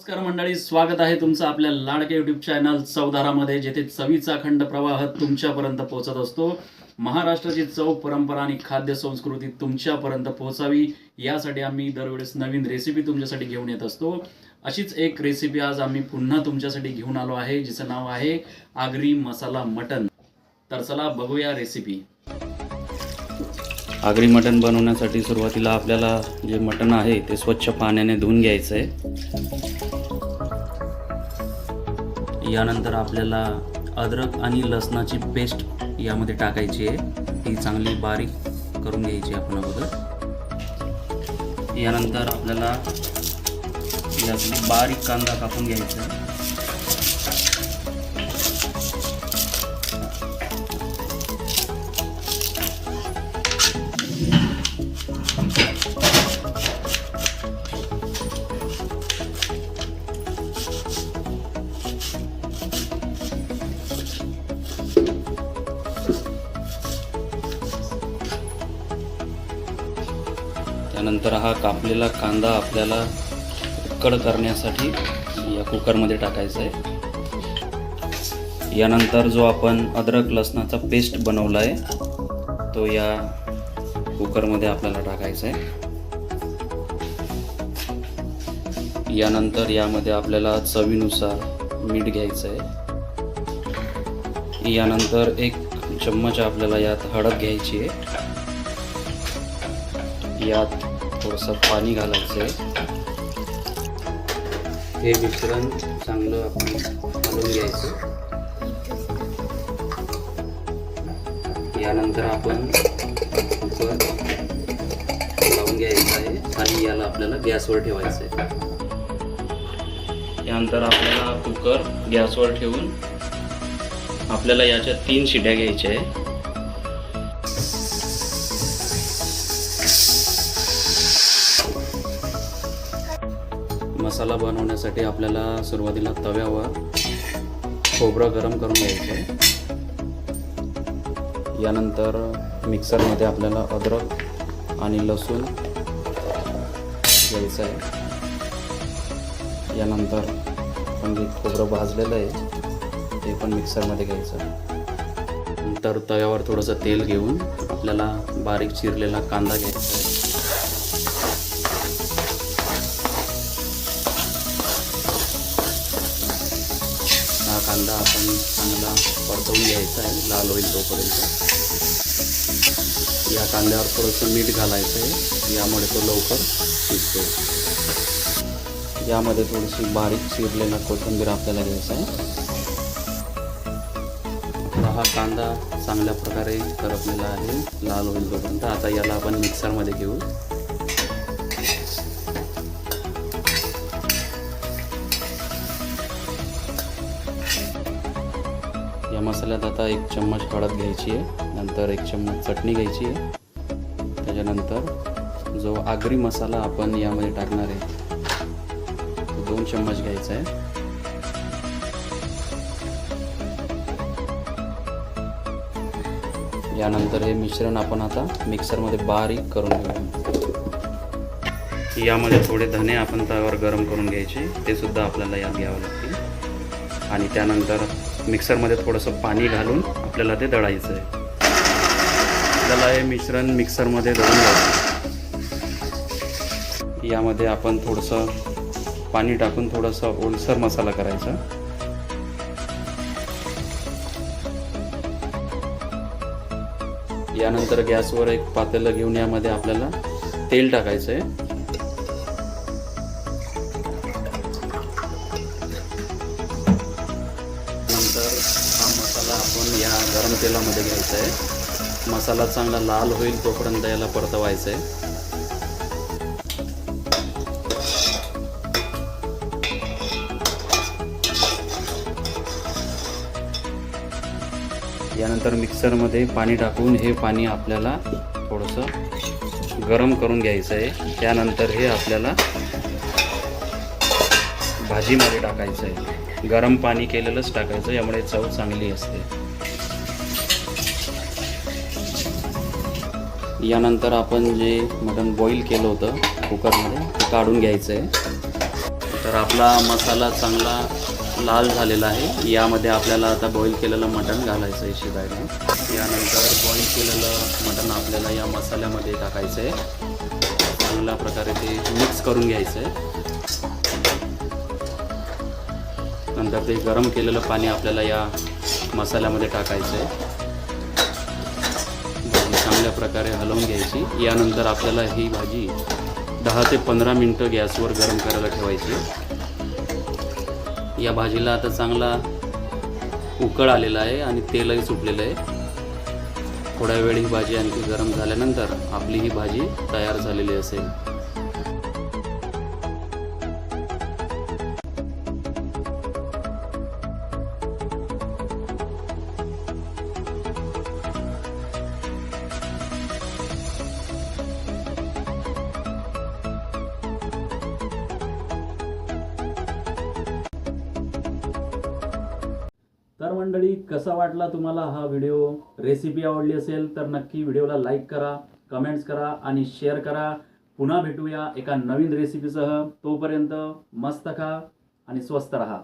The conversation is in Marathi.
नमस्कार मंडळी, स्वागत आहे तुमचं आपल्या लाडक्या युट्यूब चॅनल चवदारामध्ये, जेथे चवीचा अखंड प्रवाह तुमच्यापर्यंत पोहोचत असतो. महाराष्ट्राची चव, परंपरा आणि खाद्य संस्कृती तुमच्यापर्यंत पोहोचावी यासाठी आम्ही दरवेळेस नवीन रेसिपी तुमच्यासाठी घेऊन येत असतो. अशीच एक रेसिपी आज आम्ही पुन्हा तुमच्यासाठी घेऊन आलो आहे, जिचं नाव आहे आगरी मसाला मटन. तर चला बघूया रेसिपी. आगरी मटण बनवण्यासाठी सुरुवातीला आपल्याला जे मटण आहे ते स्वच्छ पाण्याने धुवून घ्यायचं आहे. यानंतर आपल्याला अद्रक आणि लसणाची पेस्ट यामध्ये टाकायची आहे. ती चांगली बारीक करून घ्यायची आपण अगोदर. यानंतर आपल्याला यातली बारीक कांदा कापून घ्यायचा आहे. त्यानंतर हा कापलेला कांदा आपल्याला उकड करण्यासाठी या कुकरमध्ये टाकायचा आहे. यानंतर जो आपण अद्रक लसणाचा पेस्ट बनवला आहे तो या कुकरमध्ये आपल्याला टाकायचा आहे. यानंतर यामध्ये आपल्याला चवीनुसार मीठ घ्यायचं आहे. यानंतर 1 चम्मच आपल्याला यात हळद घ्यायची आहे. यात थोडंसं पाणी घालायचं आहे. हे मिश्रण चांगलं आपण हलवून घ्यायचं. यानंतर आपण कुकर लावून घ्यायचं आहे आणि याला आपल्याला गॅसवर ठेवायचं आहे. यानंतर आपल्याला कुकर गॅसवर ठेवून आपल्याला याच्या 3 शिट्या घ्यायच्या आहे. मसाला बनवण्यासाठी आपल्याला सुरुवातीला तव्यावर खोबरं गरम करून घ्यायचं आहे. यानंतर मिक्सरमध्ये आपल्याला अद्रक आणि लसूण घ्यायचं आहे. यानंतर आपण जे खोबरं भाजलेलं आहे ते पण मिक्सरमध्ये घ्यायचं. नंतर तव्यावर थोडंसं तेल घेऊन आपल्याला बारीक चिरलेला कांदा घ्यायचा आहे. हा कांदा आपण चांगला परतवून घ्यायचा आहे, लाल होईल तोपर्यंत. या कांद्यावर थोडंसं मीठ घालायचं आहे, यामुळे तो लवकर शिजतो. यामध्ये थोडीशी बारीक चिरलेला कोथिंबीर आपल्याला घ्यायचा आहे. हा कांदा चांगल्या प्रकारे करपलेला आहे, लाल होईल तोपर्यंत. आता याला आपण मिक्सरमध्ये घेऊ. या मसाल्यात आता 1 चम्मच हळद घ्यायची आहे. नंतर 1 चम्मच चटणी घ्यायची आहे. त्याच्यानंतर जो आगरी मसाला आपण यामध्ये टाकणार आहे तो 2 चम्मच घ्यायचा आहे. यानंतर हे मिश्रण आपण आता मिक्सरमध्ये बारीक करून घेऊ. यामध्ये थोडे धने आपण तव्यावर गरम करून घ्यायचे, ते सुद्धा आपल्याला यात घ्यावं लागतील. आणि त्यानंतर मिक्सरमध्ये थोडंसं पाणी घालून आपल्याला ते दळायचं आहे. आपल्याला हे मिश्रण मिक्सरमध्ये दळून घ्यायचं. यामध्ये आपण थोडंसं पाणी टाकून थोडंसं ओलसर मसाला करायचा. यानंतर गॅसवर 1 पातेलं घेऊन यामध्ये आपल्याला तेल टाकायचं आहे. नंतर हा मसाला आपण या गरम तेलामध्ये घ्यायचा आहे. मसाला चांगला लाल होईल तोपर्यंत याला परतवायचं आहे. यानंतर मिक्सरमध्ये पाणी टाकून हे पाणी आपल्याला थोडंसं गरम करून घ्यायचं आहे. त्यानंतर हे आपल्याला भाजीमध्ये टाकायचं आहे. गरम पाणी केलेलंच टाकायचं, यामुळे चव चांगली असते. यानंतर आपण जे मटण बॉईल केलं होतं कुकरमध्ये ते काढून घ्यायचं आहे. तर तर आपला मसाला चांगला लाल झालेला आहे. यामध्ये आपल्याला आता बॉईल केलेलं मटण घालायचं आहे शिजायला. यानंतर बॉईल केलेलं मटण आपल्याला या मसाल्यामध्ये टाकायचं आहे. चांगल्या प्रकारे ते मिक्स करून घ्यायचं आहे. नंतर ते गरम केलेलं पाणी आपल्याला या मसाल्यामध्ये टाकायचं आहे. चांगल्या प्रकारे हलवून घ्यायची. यानंतर आपल्याला ही भाजी 10 ते 15 मिनटं गॅसवर गरम करायला ठेवायची. या भाजीला आता चांगला उकळ आलेला आहे आणि तेलही सुटलेलं आहे. थोड्या वेळ ही भाजी आणखी गरम झाल्यानंतर आपली ही भाजी तयार झालेली असेल. तर मंडळी, कसा वाटला तुम्हाला हा व्हिडिओ? रेसिपी आवडली असेल तर नक्की व्हिडिओला लाईक करा, कमेंट्स करा आणि शेअर करा. पुन्हा भेटूया एका नवीन रेसिपीसह. तोपर्यंत मस्त खा आणि स्वस्त रहा.